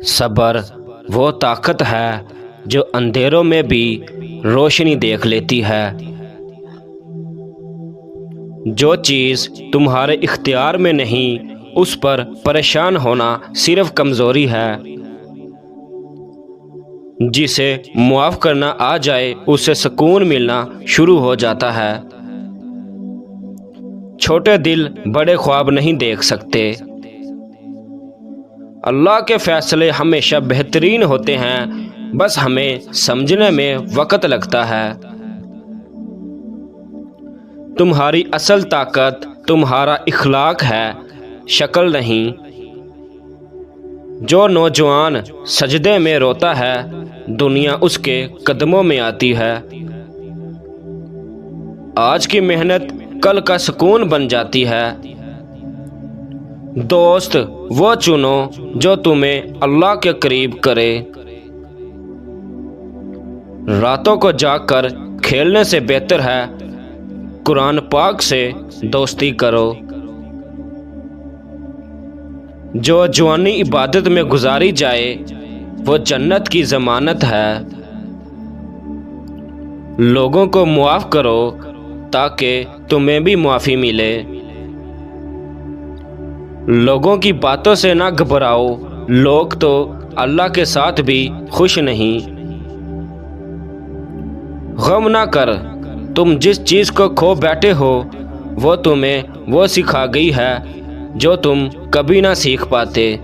صبر وہ طاقت ہے جو اندھیروں میں بھی روشنی دیکھ لیتی ہے۔ جو چیز تمہارے اختیار میں نہیں اس پر پریشان ہونا صرف کمزوری ہے۔ جسے معاف کرنا آ جائے اسے سکون ملنا شروع ہو جاتا ہے۔ چھوٹے دل بڑے خواب نہیں دیکھ سکتے۔ اللہ کے فیصلے ہمیشہ بہترین ہوتے ہیں، بس ہمیں سمجھنے میں وقت لگتا ہے۔ تمہاری اصل طاقت تمہارا اخلاق ہے، شکل نہیں۔ جو نوجوان سجدے میں روتا ہے دنیا اس کے قدموں میں آتی ہے۔ آج کی محنت کل کا سکون بن جاتی ہے۔ دوست وہ چنو جو تمہیں اللہ کے قریب کرے۔ راتوں کو جاگ کر کھیلنے سے بہتر ہے قرآن پاک سے دوستی کرو۔ جو جوانی عبادت میں گزاری جائے وہ جنت کی ضمانت ہے۔ لوگوں کو معاف کرو تاکہ تمہیں بھی معافی ملے۔ لوگوں کی باتوں سے نہ گھبراؤ، لوگ تو اللہ کے ساتھ بھی خوش نہیں۔ غم نہ کر، تم جس چیز کو کھو بیٹھے ہو وہ تمہیں وہ سکھا گئی ہے جو تم کبھی نہ سیکھ پاتے۔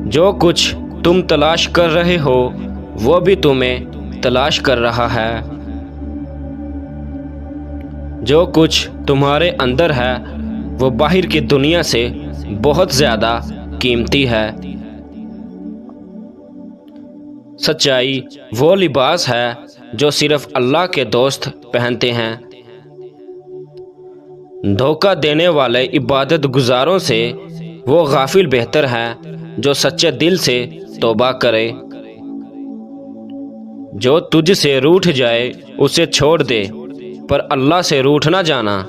جو کچھ تم تلاش کر رہے ہو وہ بھی تمہیں تلاش کر رہا ہے۔ جو کچھ تمہارے اندر ہے وہ باہر کی دنیا سے بہت زیادہ قیمتی ہے۔ سچائی وہ لباس ہے جو صرف اللہ کے دوست پہنتے ہیں۔ دھوکہ دینے والے عبادت گزاروں سے وہ غافل بہتر ہے جو سچے دل سے توبہ کرے۔ جو تجھ سے روٹھ جائے اسے چھوڑ دے، پر اللہ سے روٹھ نہ جانا۔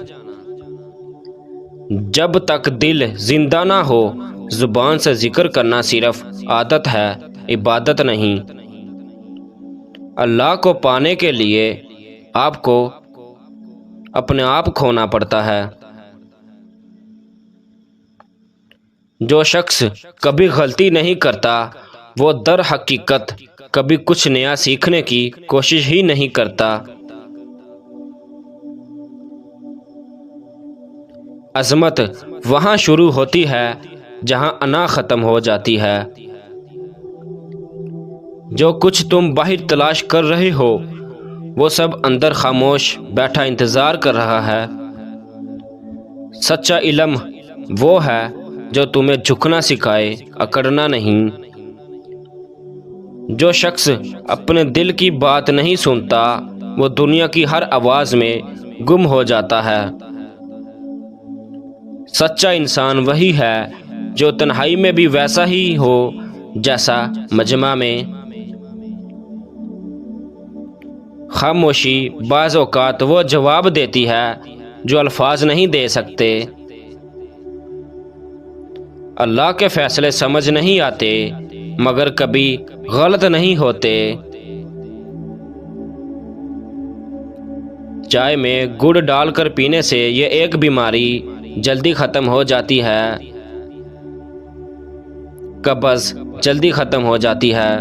جب تک دل زندہ نہ ہو زبان سے ذکر کرنا صرف عادت ہے، عبادت نہیں۔ اللہ کو پانے کے لیے آپ کو اپنے آپ کھونا پڑتا ہے۔ جو شخص کبھی غلطی نہیں کرتا وہ در حقیقت کبھی کچھ نیا سیکھنے کی کوشش ہی نہیں کرتا۔ عظمت وہاں شروع ہوتی ہے جہاں انا ختم ہو جاتی ہے۔ جو کچھ تم باہر تلاش کر رہے ہو وہ سب اندر خاموش بیٹھا انتظار کر رہا ہے۔ سچا علم وہ ہے جو تمہیں جھکنا سکھائے، اکڑنا نہیں۔ جو شخص اپنے دل کی بات نہیں سنتا وہ دنیا کی ہر آواز میں گم ہو جاتا ہے۔ سچا انسان وہی ہے جو تنہائی میں بھی ویسا ہی ہو جیسا مجمع میں۔ خاموشی بعض اوقات وہ جواب دیتی ہے جو الفاظ نہیں دے سکتے۔ اللہ کے فیصلے سمجھ نہیں آتے مگر کبھی غلط نہیں ہوتے۔ چائے میں گڑ ڈال کر پینے سے یہ ایک بیماری جلدی ختم ہو جاتی ہے، قبض جلدی ختم ہو جاتی ہے۔